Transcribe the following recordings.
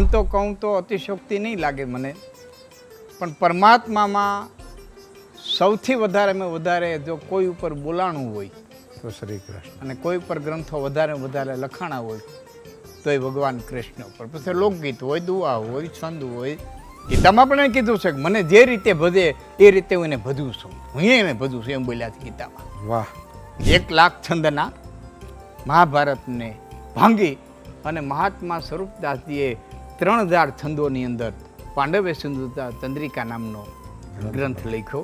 આમ તો કહું તો અતિશયોક્તિ નહીં લાગે મને, પણ પરમાત્મામાં સૌથી વધારે જો કોઈ ઉપર બોલાણું હોય તો શ્રી કૃષ્ણ, અને કોઈ ઉપર ગ્રંથો વધારે લખાણા હોય તો એ ભગવાન કૃષ્ણ ઉપર. પછી લોકગીત હોય, દુઆ હોય, છંદ હોય. ગીતામાં પણ કીધું છે કે મને જે રીતે ભજે એ રીતે હું એને ભજું છું, હું એને ભજું છું, એમ બોલ્યા છે ગીતામાં. વાહ. 1,00,000 છંદના મહાભારતને ભાંગી અને મહાત્મા સ્વરૂપદાસજીએ 3,000 છંદોની અંદર પાંડવે સિંધુ ચંદ્રિકા નામનો ગ્રંથ લખ્યો.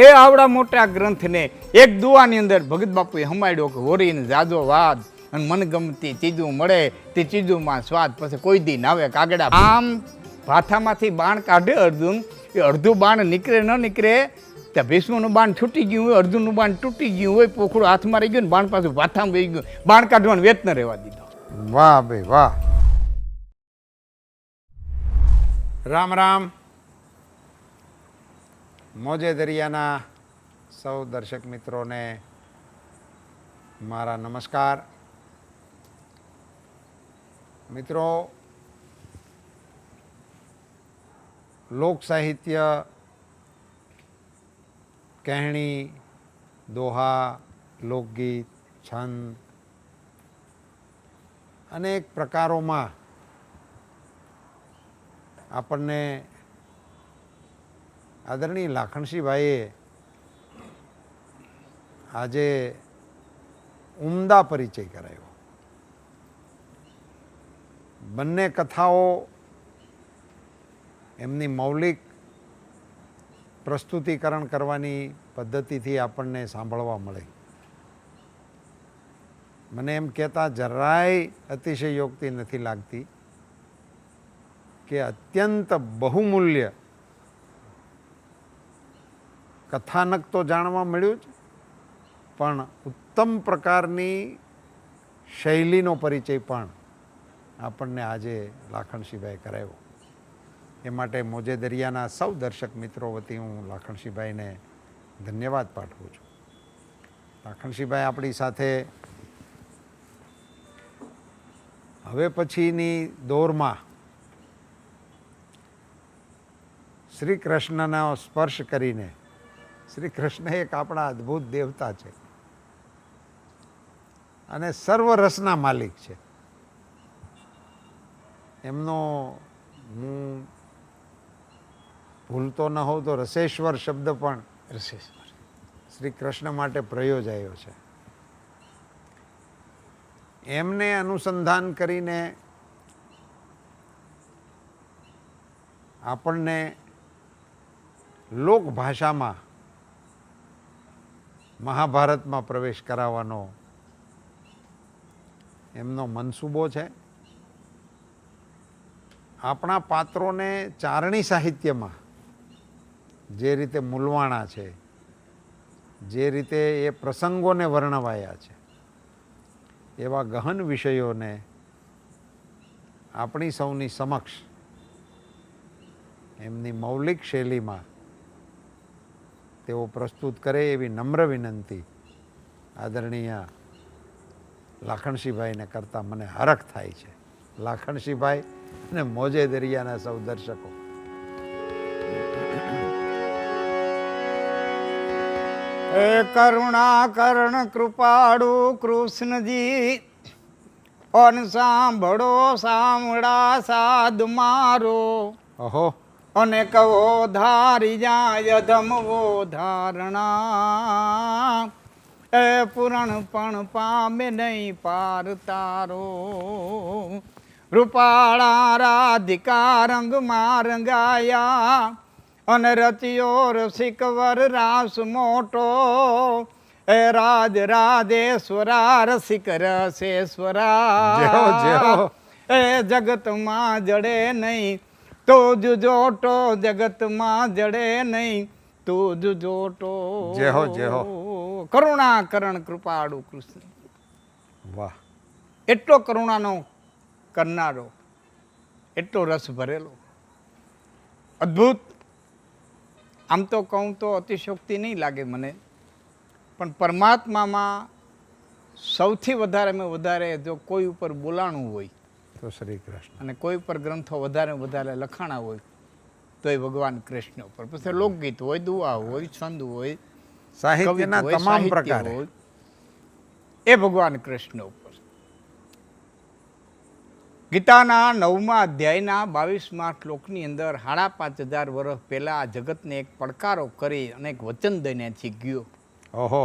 એ આવડા મોટા ગ્રંથને એક દુઆની અંદર ભગત બાપુએ હમાડ્યો કે હોરીને જાજો વાદ અને મનગમતી ચીજું મળે તે ચીજુમાં સ્વાદ, પછી કોઈ દી નાવે કાગડા. આમ ભાથામાંથી બાણ કાઢે અર્જુન, એ અડધું બાણ નીકળે ન નીકળે, ત્યાં ભીષ્મનું બાણ છૂટી ગયું હોય, અર્જુનનું બાણ તૂટી ગયું હોય, પોખડું હાથમાં રહી ગયું ને બાણ પાછું ભાથામાં વહી ગયું, બાણ કાઢવાનું વેત ન રહેવા દીધો. વાહ ભાઈ વાહ. રામ રામ. મોજે દરિયાના સૌ દર્શક મિત્રોને મારા નમસ્કાર. મિત્રો, લોક સાહિત્ય, કહેણી, દોહા, લોકગીત, છંદ અનેક પ્રકારોમાં આપણને આદરણીય લાખણસિંહભાઈએ આજે ઉમદા પરિચય કરાયો. બંને કથાઓ એમની મૌલિક પ્રસ્તુતિકરણ કરવાની પદ્ધતિથી આપણને સાંભળવા મળે. મને એમ કહેતા જરાય અતિશયોક્તિ નથી લાગતી કે અત્યંત બહુમૂલ્ય કથાનક તો જાણવા મળ્યું જ, પણ ઉત્તમ પ્રકારની શૈલીનો પરિચય પણ આપણને આજે લાખણસિંહભાઈ કરાવ્યો. એ માટે મોજે દરિયાના સૌ દર્શક મિત્રો વતી હું લાખણસિંહભાઈને ધન્યવાદ પાઠવું છું. લાખણસિંહભાઈ આપણી સાથે હવે પછીની દોરમાં શ્રી કૃષ્ણનો સ્પર્શ કરીને, શ્રી કૃષ્ણ એક આપણા અદ્ભુત દેવતા છે અને સર્વ રસના માલિક છે. એમનો હું ભૂલતો ન હોઉં તો રસેશ્વર શબ્દ પણ શ્રી કૃષ્ણ માટે પ્રયોજાયો છે. એમને અનુસંધાન કરીને આપણને લોકભાષામાં મહાભારતમાં પ્રવેશ કરાવવાનો એમનો મનસૂબો છે. આપણા પાત્રોને ચારણી સાહિત્યમાં જે રીતે મૂલવાણા છે, જે રીતે એ પ્રસંગોને વર્ણવાયા છે, એવા ગહન વિષયોને આપણી સૌની સમક્ષ એમની મૌલિક શૈલીમાં તેઓ પ્રસ્તુત કરે એવી નમ્ર વિનંતી આદરણીય લાખણસિંહભાઈને કરતાં મને હરખ થાય છે. લાખણસિંહભાઈ અને મોજે દરિયાના સૌ દર્શકો, એ કરુણા કરણ કૃપાળુ કૃષ્ણજી, અન સાંભળો સાંભળા સાધ મારો, ઓહો, અને કહો ધારી જાય ધમવો ધારણા, એ પૂરણ પણ પામે નહીં પાર તારો. રૂપાળા રાધિકા રંગમાં રંગાયા, અને રચ્યો રસિકવર રાસ મોટો, એ રાજ રાધેશ્વરા રસિક રસેશ્વરા, એ જગતમાં જડે નહીં તો જોટો, જગતમાં જડે નહીં તો જોટો. જય હો, જય હો. કરુણા કરણ કૃપાળુ કૃષ્ણ. વાહ. એટલો કરુણાનો કરનારો, એટલો રસ ભરેલો, અદ્ભુત. આમ તો કહું તો અતિશયોક્તિ નહીં લાગે મને, પણ પરમાત્મામાં સૌથી વધારે જો કોઈ ઉપર બોલાણું હોય તો શ્રી કૃષ્ણ. અને કોઈ પર ગ્રંથો વધારે વધારે લખાણા હોય તો એ ભગવાન કૃષ્ણ ઉપર, પછી લોકગીત હોય, દુઆ હોય, છંદ હોય, સાહિત્યના કવિતા હોય, તમામ સાહિત્ય પ્રકારે. હોય, એ ભગવાન કૃષ્ણ ઉપર. ગીતાના 9મા અધ્યાયના 22મા શ્લોકની અંદર 5,500 વર્ષ પહેલા આ જગતને એક પડકારો કરી અને એક વચન દઈને ગયો. ઓહો.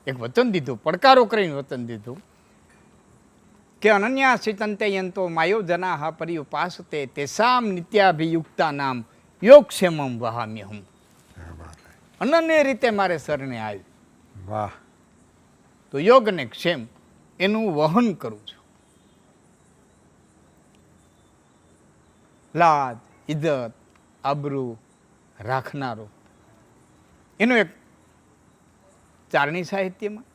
એક વચન દીધું, પડકારો કરીને વચન દીધું કે અનન્યા સિતંતે યંતો માયો જનાહ પર્યુપાસતે તેસામ નિત્યાભિયુક્તા નામ યોગક્ષેમમ વહામ્યહમ. અનન્ય રીતે મારે શરણે આવ્યું, વાહ. તો યોગ ને ક્ષેમ એનું વહન કરું છું. લાજ, ઇજ્જત, આબરૂ રાખનારો એનું એક ચારણી સાહિત્યમાં,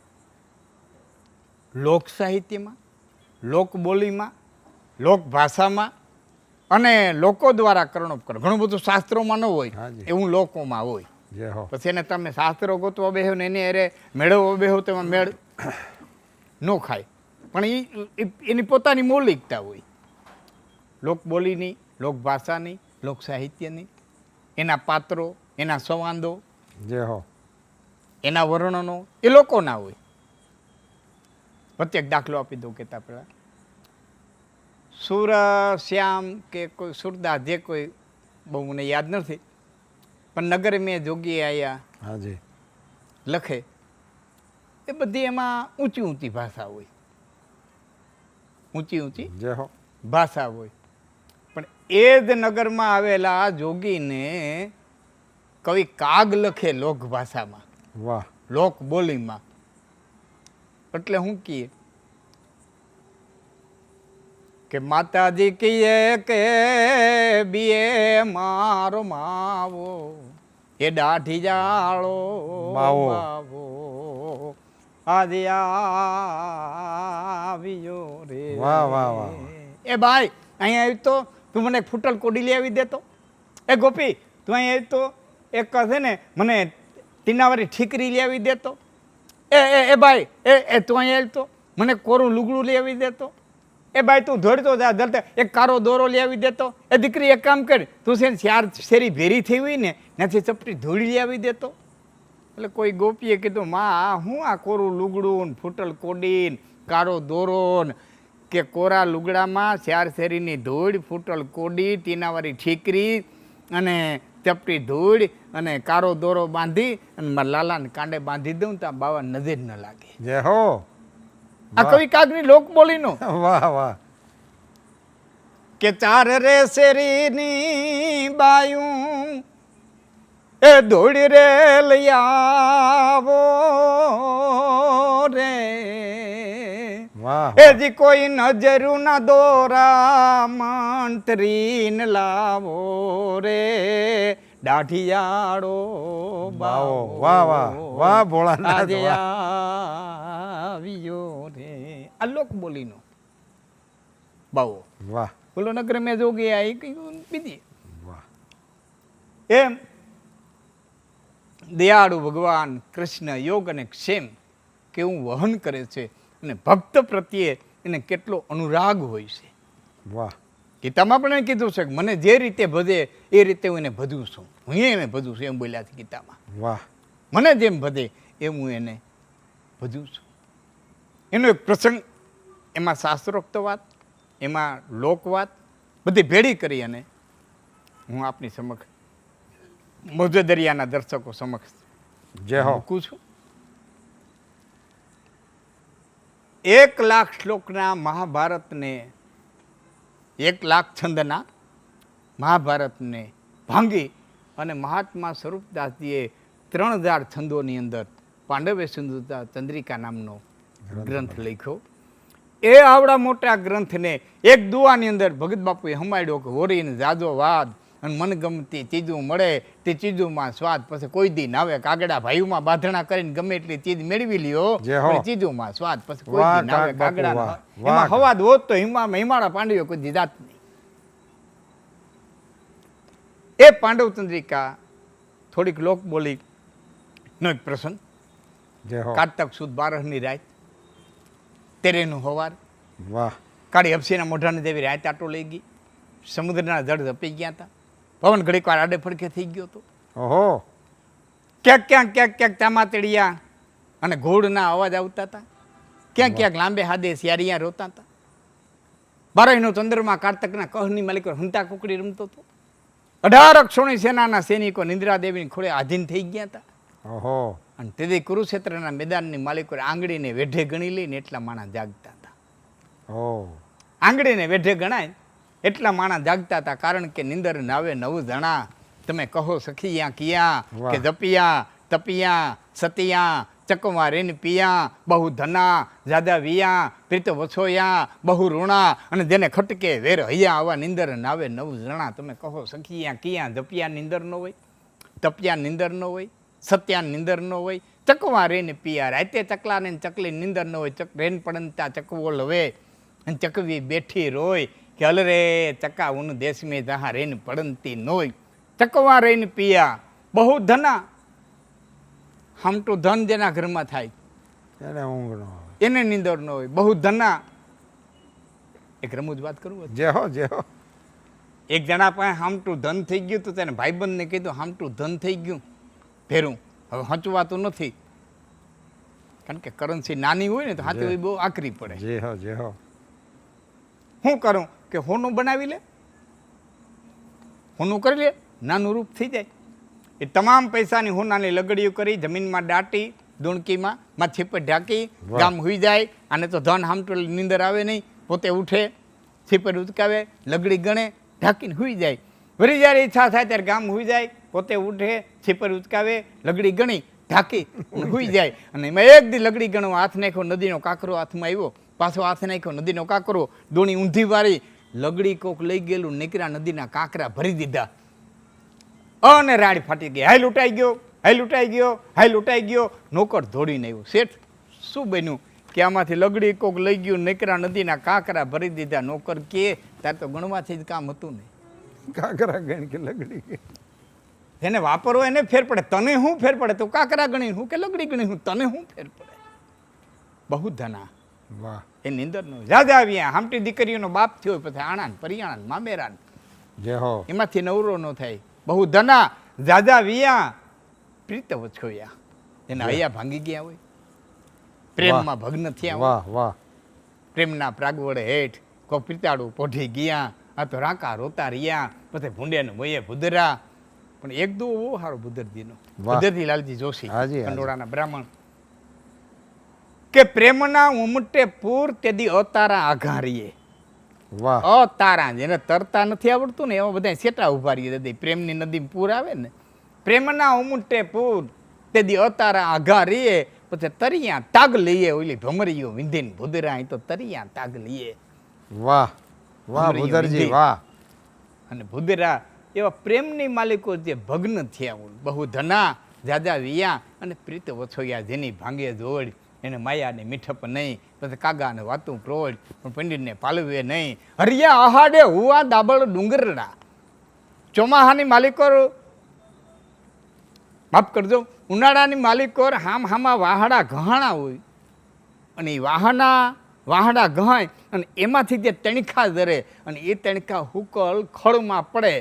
લોક સાહિત્યમાં, લોકબોલીમાં, લોકભાષામાં અને લોકો દ્વારા કર્ણોપકાર. ઘણું બધું શાસ્ત્રોમાં ન હોય, હાજી. એવું લોકોમાં હોય. જય હો. પછી એને તમે શાસ્ત્રો ગોતવા બેહો ને એની અરે મેળવવા બેહો તો એમાં મેળ ન ખાય. પણ એની પોતાની મૌલિકતા હોય, લોકબોલીની, લોકભાષાની, લોક સાહિત્યની, એના પાત્રો, એના સંવાદો, જય હો. એના વર્ણનો એ લોકોના હોય. પ્રત્યેક દાખલો આપી દઉં કહેતા પહેલાં, સુર શ્યામ કે કોઈ સુરદાસ, જે કોઈ બહુ મને યાદ નથી, પણ નગર મેં જોગી આયા હાજી. લખે એ બધી એમાં ઊંચી ઊંચી ભાષા હોય, ઊંચી ઊંચી જય હો. ભાષા હોય. પણ એ જ નગરમાં આવેલા જોગીને કવિ કાગ લખે લોક ભાષામાં, વાહ. લોક બોલીમાં. એટલે હું કહીએ કે માતાજી કહીએ કે બીએ મારો માવો એ દાઢી જાળો માવો. માવો આજે આવ્યો રે. વાહ, વાહ, વાહ. એ ભાઈ અહીંયા આવી તો તું મને એક ફૂટલ કોડી લઈ આવી દેતો. એ ગોપી તું અહીંયા આવી તો એક છે ને મને ટીનાવાળી ઠીકરી લઈ આવી દેતો. એ ભાઈ એ તું અહીંયા આવી તો મને કોરું લુગડું લઈ આવી દેતો. એ ભાઈ તું દોડતો જા જલતે એક કારો દોરો લઈ આવી દેતો. એ દીકરી એક કામ કર, તું છે ને ચાર શેરી ભેરી થઈ હોય ને ત્યાંથી ચપટી ધોળી લઈ આવી દેતો. એટલે કોઈ ગોપીએ કીધું, માં હું આ કોરું લુગડું ને ફૂટલ કોડીન કારો દોરો ને કે કોરા લુગડામાં ચાર શેરીની ધૂળ, ફૂટલ કોડી, ટીનાવાળી ઠીકરી અને ચપટી ધૂળ અને કારો દોરો બાંધી અને મારા લાલાને કાંડે બાંધી દઉં તો આ બાવા નજર ન લાગે. જય હો. આ કવિ કાગની લોક બોલીનો વાહ, વાહ. કે ચાર રે શેરીની બાયું એ ધોળી રે લઈ આવો રે. વાહ. એજી કોઈ નજરું ના દોરા મંત્રીને લાવો રે દાઢિયાળો બાવો. વાહ, વાહ, વાહ ભોળાનાથ, આજે વાહ. આવ્યો રે. આ લોક બોલીનો બાવો. વાહ, બોલો નગર મેં જોગી આવી કયું બીજી. વાહ. એમ દયાળુ ભગવાન કૃષ્ણ યોગ અને ક્ષેમ કેવું વહન કરે છે અને ભક્ત પ્રત્યે એને કેટલો અનુરાગ હોય છે. વાહ. ગીતામાં પણ એને કીધું છે કે મને જે રીતે ભજે એ રીતે હું એને ભજું છું, હું એને ભજું છું, એમ બોલ્યા છે ગીતામાં. વાહ. મને જેમ ભજે એમ હું એને ભજું છું. એનો એક પ્રસંગ, એમાં શાસ્ત્રોક્ત વાત, એમાં લોકવાત બધી ભેળી કરી અને હું આપની સમક્ષ મોજેદરિયાના દર્શકો સમક્ષ જય હો. મૂકું છું. 1,00,000 શ્લોકના મહાભારતને, 1,00,000 છંદના મહાભારતને ભાંગી અને મહાત્મા સ્વરૂપદાસજીએ 3,000 છંદોની અંદર પાંડવે સિંધુતા ચંદ્રિકા નામનો ગ્રંથ લખ્યો. એ આવડા મોટા ગ્રંથને એક દુઆની અંદર ભગત બાપુએ હમાડ્યો કે હોરીને જાજો વાદ અને મનગમતી ચીજું મળે તે ચીજુમાં સ્વાદ, પછી કોઈ દી નાવે કાગડા ભાઈઓમાં બાંધણા કરીને ગમે એટલી ચીજ મેળવી લ્યો જય હો. પણ ચીજુમાં સ્વાદ, પછી કોઈ વાહ, દી નાવે કાગ બાપુ, કાગડા વાહ, એમાં વાહ. હવાદ હોત તો હિમાળા પાંડવે કોઈ દી જાત નહીં. એ પાંડવ ચંદ્રિકા થોડીક લોક બોલી નો એક પ્રસંગ. જય હો. કારતક સુદ 12ની રાત, તેરેનું હવાર, વાહ. કાળી હપસીના મોઢાને જેવી રાત આટો લઈ ગઈ, સમુદ્રના જળ ઝપી ગયા હતા, પવન ઘડીક વાર આડે ફડકે થઈ ગયો હતો. ઓહો, ક્યાંક તામાતળિયા અને ઘોડના અવાજ આવતા હતા, ક્યાંક લાંબે હાદે શિયારિયા રોતા હતા. બારાઈનો ચંદ્રમાં કારતકના કહની માલિકો હંતા કુકડી રમતો હતો. 18 અક્ષોણી સેનાના સૈનિકો નિંદ્રા દેવીની ખોળે આધીન થઈ ગયા હતા. ઓહો, અને તેથી કુરુક્ષેત્રના મેદાનની માલિકો આંગળીને વેઢે ગણી લઈને એટલા માણા જાગતા હતા. ઓહ, આંગળીને વેઢે ગણાય એટલા માણા જાગતા હતા, કારણ કે નિંદર નાવે નવ જણા. તમે કહો સખિયા કિયા કે જપિયા તપિયા સતિયા ચકવા રેન પિયા બહુ ધના જાદા વિયા પ્રીત વછોયા બહુ ઋણા, અને જેને ખટકે વેર હૈયા આવા નિંદર નાવે નવ જણા. તમે કહો સખિયા કિયા જપિયા નિંદર ન હોય, તપિયા નિંદર ન હોય, સત્યા નિંદર ન હોય, ચકવા રેન પિયા રાતે ચકલા ને ચકલી નિંદર ન હોય, રેન પડનતા ચકવો લવે અને ચકવી બેઠી રોય કે અલ રે ચકા ઉન દેશ મેં જહા રેન પડનતી નોય. ચકવા રેન પિયા બહુ ધના, હામટું ધન જેના ઘરમાં થાય એને ઊંઘ ન આવે, એને નિંદર ન હોય. બહુ ધના, એક રમૂજ વાત કરું. જે હો એક જણા પાસે હામટું ધન થઈ ગયું તો તેને ભાઈબંધને કીધું હામટું ધન થઈ ગયું ફેરું, હવે હંચવાતું નથી, કારણ કે કરન્સી નાની હોય ને તો હાથે બહુ આકરી પડે. જે હો શું કરું કે હોનું બનાવી લે, હોનું કરી લે, નાનું રૂપ થઈ જાય. એ તમામ પૈસાની હોનાની લગડીઓ કરી જમીનમાં દાટી દુણકીમાં માછી પર ઢાંકી ગામ હુઈ જાય. આને તો ધન હામટું નીંદર આવે નહીં, પોતે ઉઠે, છીપર ઉચકાવે, લગડી ગણે, ઢાંકીને હુઈ જાય. વળી જ્યારે ઈચ્છા થાય ત્યારે ગામ હુઈ જાય, પોતે ઉઠે, છીપર ઉચકાવે, લગડી ગણી ઢાંકી હુઈ જાય. અને એમાં એક દી લગડી ગણવા હાથ નાખ્યો, નદીનો કાંકરો હાથમાં આવ્યો, પાછો હાથ નાખ્યો, નદીનો કાંકરો, દોણી ઊંધી વાળી, લગડી કોક લઈ ગયેલું નીકળ્યા, નદીના કાંકરા ભરી દીધા અને રાડ ફાટી ગઈ. હાય લૂંટાઈ ગયો, હાય લૂંટાઈ ગયો, હાય લૂંટાઈ ગયો. નોકર દોડીને આવ્યો. શેઠ શું બન્યું કે આમાંથી લગડી કોક લઈ ગયું, નીકળ્યા, નદીના કાંકરા ભરી દીધા. નોકર કે તાર તો ગણવાથી જ કામ હતું ને, કાંકરા ગણ કે લગડી ગઈ, એને વાપરવો એને ફેર પડે, તને શું ફેર પડે? તો કાંકરા ગણી હું કે લગડી ગણી હું, તને શું ફેર પડે? બહુ ધના. વાહ, એ નિંદરનો જાજા આવ્યા. હામટી દીકરીઓનો બાપ થયો, પછી આણાન પરિયાણાન મામેરાન, જે હો એમાંથી નવરો ન થાય. બહુ ધના જાજા વિયા પ્રીત વછોયા, એના હૈયા ભાંગી ગયા હોય, પ્રેમમાં ભગ્ન થયા હોય. વાહ વાહ, પ્રેમના પ્રાગવડે હેઠ કો પિતાડું પોઢી ગયા, આ તો રાંકા રોતા રહ્યા, પછી ભૂંડ્યાનું મોયે ભૂદરા. પણ એક દો બહુ સારો ભૂદરજીનો, ભૂદરજી લાલજી જોશી, કંડોળાના બ્રાહ્મણ, કે પ્રેમના ઉમટે પૂર તેદી અતારા આઘારીએ. વાહ, અતારા, જેને તરતા નથી આવડતું ને એવા બધા સેટા ઉભા રહીએ. દાદી પ્રેમની નદી પૂર આવે ને, પ્રેમના ઉમટે પૂર તેદી અતારા આઘારીએ, પછી તરિયા તાગ લઈએ. ઓલી ભમરીઓ વિંધીને ભૂદરા, તો તરિયા તાગ લઈએ. વાહ વાહ ભૂદરજી વાહ. અને ભૂદરા એવા પ્રેમની માલિકો જે ભગ્ન થયા હોય. બહુ ધના જાજા વિયા અને પ્રીત વછોયા, જેની ભાંગે જોડ, એને માયાને મીઠપ નહીં, પછી કાગાને વાતું પ્રોડ, પણ પંડિતને પાલવે નહીં. હરિયા આહાડે હુવા દાબળ ડુંગરડા. ચોમાહાની માલિકો માફ કરજો, ઉનાળાની માલિકો હામ હામા વાહડા ઘહાણા હોય, અને એ વાહડા ઘહાય, અને એમાંથી જે તણખા ધરે, અને એ તણખા હુકલ ખળમાં પડે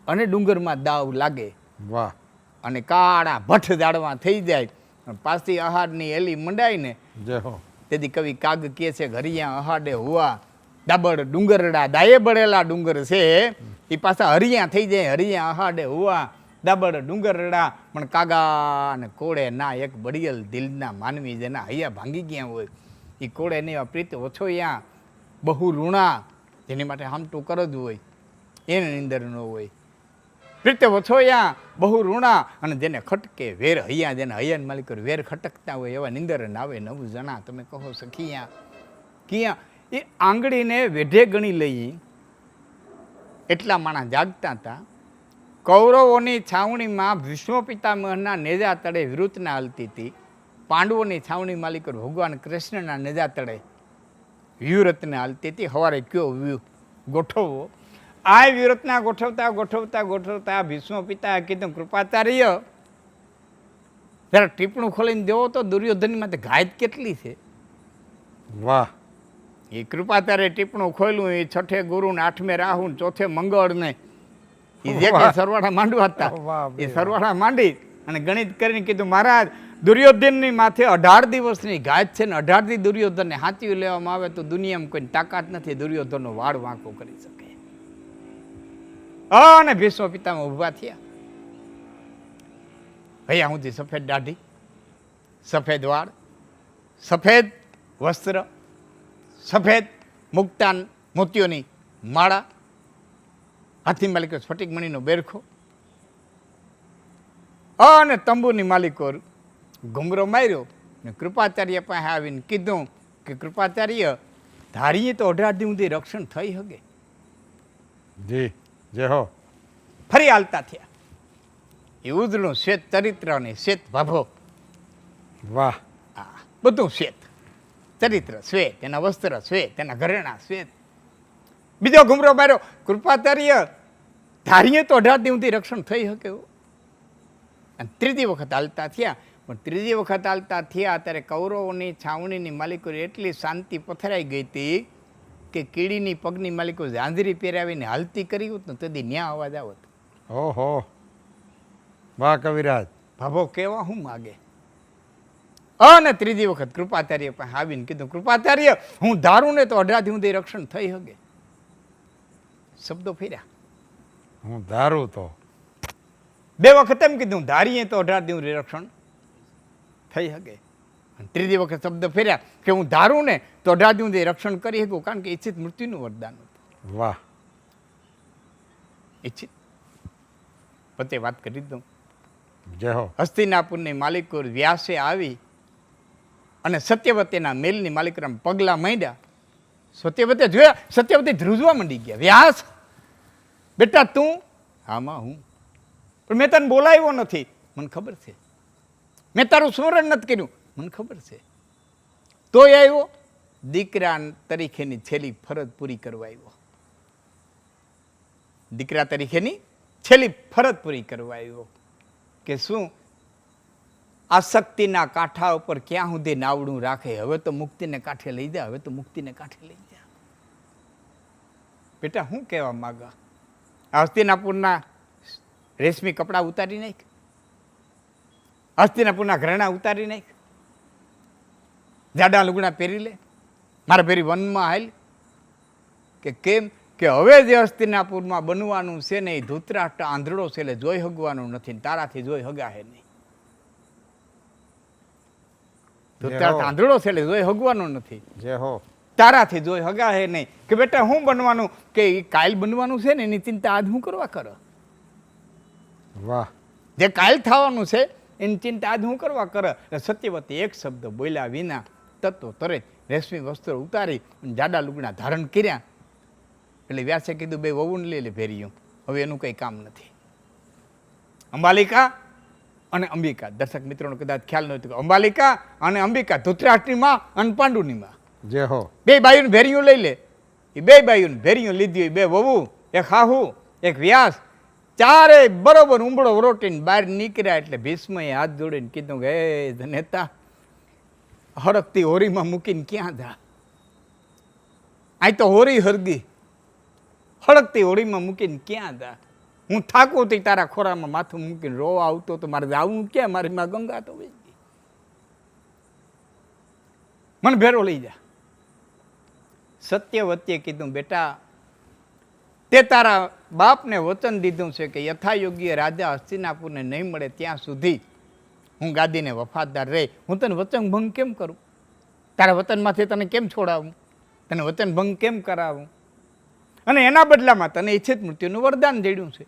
અને ડુંગરમાં દાવ લાગે. વાહ, અને કાળા ભઠ્ઠ જાડવા થઈ જાય. પાછી આહારની એલી મંડાય ને, તેથી કવિ કાગ કહે છે, હરિયા અહાડે હુવા દાબડ ડુંગરડા. દાયે બળેલા ડુંગર છે એ પાછા હરિયા થઈ જાય. હરિયા અહાડે હુવા દાબડ ડુંગરડા. પણ કાગા ને કોળે ના એક બળિયલ દિલના માનવી, જેના હૈયા ભાંગી ગયા હોય, એ કોળે ને એવા પ્રીત ઓછોયા બહુ ઋણા, જેની માટે હામટું કરજ હોય, એને નિંદર ન હોય. પ્રીત વછોયા બહુ ઋણા, અને જેને ખટકે વેર હૈયા, જેને હૈયાને માલિક વેર ખટકતા હોય, એવા નિંદર નાવે નવ જણા. તમે કહો સખિયા કિયા. એ આંગળીને વેઢે ગણી લઈ એટલા માણસ જાગતા હતા. કૌરવોની છાવણીમાં ભીષ્મ પિતામહના નેજા તળે વિરુતના હાલતી હતી. પાંડવોની છાવણી માલિક ભગવાન કૃષ્ણના નેજા તળે વ્યુરતને હાલતી હતી. સવારે કયો વ્યૂ ગોઠવવો. આ વિરતના ગોઠવતા ભીષ્મ પિતાએ કીધું, કૃપાચાર્ય જરા ટીપણું ખોલીને દેવો તો દુર્યોધનની માથે ઘાત કેટલી છે. વાહ, એ કૃપાચાર્ય ટીપણું ખોલ્યું, એ છઠ્ઠે ગુરુ ને આઠમે રાહુ ને ચોથે મંગળ ને એ જે કંઈ સરવાળા માંડવા હતા એ સરવાળા માંડી અને ગણિત કરીને કીધું મહારાજ દુર્યોધનની માથે 18 દિવસની ઘાત છે ને 18 દી દુર્યોધનને હાંચવી લેવામાં આવે તો દુનિયામાં કોઈ તાકાત નથી દુર્યોધનનો વાળ વાંકો કરી શકે. અને ભીષ્મ પિતામહ ઊભા થયા. ભૈયા સુધી સફેદ દાઢી, સફેદ વાળ, સફેદ વસ્ત્ર, સફેદ મુક્તાન મોતીઓની માળા, હાથી માલિકો સ્ફટિક મણીનો બેરખો અને તંબુની માલિકો ઘુંઘરો માર્યો ને કૃપાચાર્ય પાસે આવીને કીધું કે કૃપાચાર્ય ધારીએ તો 18 દી સુધી રક્ષણ થઈ શકે. જી જય હો. ફરી હાલતા થયા. એ ઉજળું શ્વેત ચરિત્ર ને શ્વેત ભાભો, વાહ, હા બધું શ્વેત ચરિત્ર શ્વેત, એના વસ્ત્ર શ્વેત, એના ઘરેણા શ્વેત. બીજો ઘુમરો માર્યો કૃપાચાર્ય ધારીએ તો 18 દી સુધી રક્ષણ થઈ શકે. અને ત્રીજી વખત હાલતા થયા. પણ ત્રીજી વખત હાલતા થયા ત્યારે કૌરવોની છાવણીની માલિકો એટલી શાંતિ પથરાઈ ગઈ હતી કે કીડીની પગની માલિકો ઝાંઝરી પહેરાવીને હાલતી કરી હોત ને તેથી ન્યા અવાજ આવત. ઓહો, વાહ કવિરાજ. ભાભો કેવા હું માગે. અને ત્રીજી વખત કૃપાચાર્ય પાસે આવીને કીધું કૃપાચાર્ય હું ધારું ને તો 18 દી સુધી રક્ષણ થઈ શકે. શબ્દો ફેર્યા. હું ધારું તો 2 વખત એમ કીધું ધારીએ તો 18 દી સુધી રક્ષણ થઈ શકે. ત્રીજી વખત શબ્દ ફેર્યા કે હું ધારું ને તો 18 દી સુધી રક્ષણ કરી શકું કારણ કે ઈચ્છિત મૃત્યુનું વરદાન હતું. વાહ, ઈચ્છિત પતે વાત કરી દઉં. જય હો. હસ્તિનાપુરની માલિકો વ્યાસે આવી અને સત્યવતીના મેલની માલિકના પગલા માંડ્યા. સત્યવતી જોયા, સત્યવતી ધ્રુજવા માંડી ગયા. વ્યાસ બેટા તું? આમાં હું પણ મેં તને બોલાવ્યો નથી, મને ખબર છે. મેં તારું સ્મરણ નથી કર્યું, મને ખબર છે. તોય આવ્યો દીકરા તરીકેની છેલ્લી ફરજ પૂરી કરવા આવ્યો. દીકરા તરીકેની છેલ્લી ફરજ પૂરી કરવા આવ્યો કે શું આસક્તિના કાંઠા ઉપર ક્યાં સુધી નાવડું રાખે. હવે તો મુક્તિને કાંઠે લઈ જા, હવે તો મુક્તિને કાંઠે લઈ જા. બેટા હું કહેવા માંગા? હસ્તિનાપુરના રેશમી કપડાં ઉતારી નાખ, હસ્તિનાપુરના ઘરેણા ઉતારી નાખ, જાડા લુગડા પહેરી લે, મારા ફેરી વનમાં હાલ. કે કેમ? કે હવે જે હસ્તિનાપુરમાં બનવાનું છે ને એ ધૂતરાષ્ટ્ર આંધળો છે એટલે જોઈ હગવાનું નથી, તારાથી જોઈ હગાહે નહીં. ધૂતરાષ્ટ્ર આંધળો છે એટલે જોઈ હગવાનું નથી, જય હો. તારાથી જોઈ હગાહે નહીં. કે બેટા હું બનવાનું? કે એ કાયલ બનવાનું છે ને એની ચિંતા આજ હું કરવા કર. વાહ, જે કાયલ થવાનું છે એની ચિંતા આજ હું કરવા કર. સત્યવતી એક શબ્દ બોલ્યા વિના તત્વ તરત રેશમી વસ્ત્રો ઉતારી જાડા લુગડા ધારણ કર્યા. એટલે વ્યાસે કીધું બે વહુને લઈ લે ભેર્યું, હવે એનું કંઈ કામ નથી. અંબાલિકા અને અંબિકા, દર્શક મિત્રોનો કદાચ ખ્યાલ નહોતો, અંબાલિકા અને અંબિકા ધૃતરાષ્ટ્રની માં અને પાંડુની માં, જય હો. બે બાયુને ભેર્યું લઈ લે. એ બે બાયુને ભેર્યું લીધી, બે વહુ, એક હાહુ, એક વ્યાસ, ચારે બરોબર ઉંબળો વરોટીને બહાર નીકળ્યા. એટલે ભીષ્મએ હાથ જોડીને કીધું કે હે ધનેતા, હડકતી હોરીમાં મૂકીને ક્યાં જા? અહીં તો હોરી હરગી, હડકતી હોળીમાં મૂકીને ક્યાં જા? હું થાકું હતી તારા ખોરામાં માથું મૂકીને રોવા આવતો તો મારે જાવું ક્યાં? મારી માં ગંગા તો વહી ગઈ, મને ભેરો લઈ જા. સત્યવતીએ કીધું બેટા તે તારા બાપને વચન દીધું છે કે યથાયોગ્ય રાજા હસ્તિનાપુરને નહીં મળે ત્યાં સુધી હું ગાદીને વફાદાર રહે. હું તને વચન ભંગ કેમ કરું? તારા વચનમાંથી તને કેમ છોડાવું? તને વચન ભંગ કેમ કરાવું? અને એના બદલામાં તને ઈચ્છિત મૃત્યુનું વરદાન દેડ્યું છે.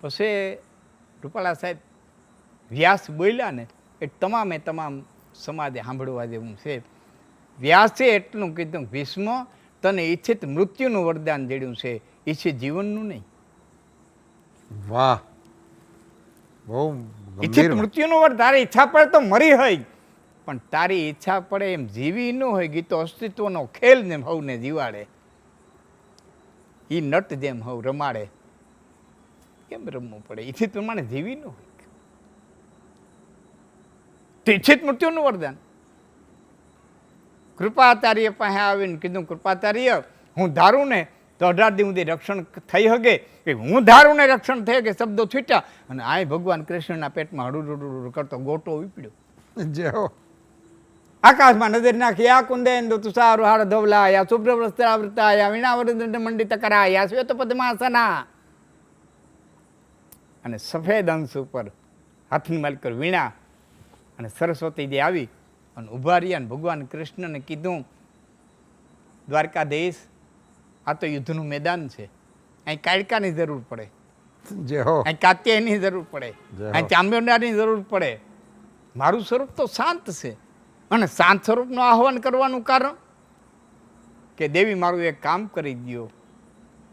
પછી રૂપાલા સાહેબ વ્યાસ બોલ્યા ને એ તમામે તમામ સમાજે સાંભળવા જેવું છે. વ્યાસે એટલું કીધું ભીષ્મ તને ઈચ્છિત મૃત્યુનું વરદાન દેડ્યું છે, ઈચ્છિત જીવનનું નહીં. વાહ, બહુ ઈચ્છિત ગંભીર. મૃત્યુનું વર તારી ઈચ્છા પડે તો મરી હોય, પણ તારી ઈચ્છા પડે એમ જીવી ન હોય. ગીતો અસ્તિત્વનો ખેલ ને હવને જીવાડે, ઈ નટ જેમ હવ રમાડે. કેમ રમવું પડે? ઈચ્છિત પ્રમાણે જીવી ન હોય તો ઈચ્છિત મૃત્યુનું વરદાન. કૃપાચાર્ય પાસે આવીને કીધું, કૃપાચાર્ય હું ધારું ને તો 18 દી સુધી રક્ષણ થઈ શકે, કે હું ધારું ને રક્ષણ થઈ શકે, શબ્દો છૂટ્યા અને આ ભગવાન કૃષ્ણના પેટમાં હડું કરતો ગોટો ઉપડ્યો. જય હો. આકાશમાં નજર નાખી, આ કુંદેન્દુ તુષાર હાર ધવલાયા શુભ્ર વસ્ત્રાવૃતાયા વીણાવૃદંડ મંડિત કરાયા શ્વેત પદ્માસના. અને સફેદ અંશ ઉપર હાથની માલિક વીણા અને સરસ્વતીજી આવી અને ઉભા રહ્યા. ભગવાન કૃષ્ણને કીધું, દ્વારકાધીશ, આ તો યુદ્ધનું મેદાન છે, અહીં કાળકાની જરૂર પડે, જય હો. અહીં કાત્યાયની જરૂર પડે, અહીં ચાંબરદારની જરૂર પડે. મારું સ્વરૂપ તો શાંત છે અને શાંત સ્વરૂપનું આહ્વાન કરવાનું કારણ કે દેવી મારું એક કામ કરી દો,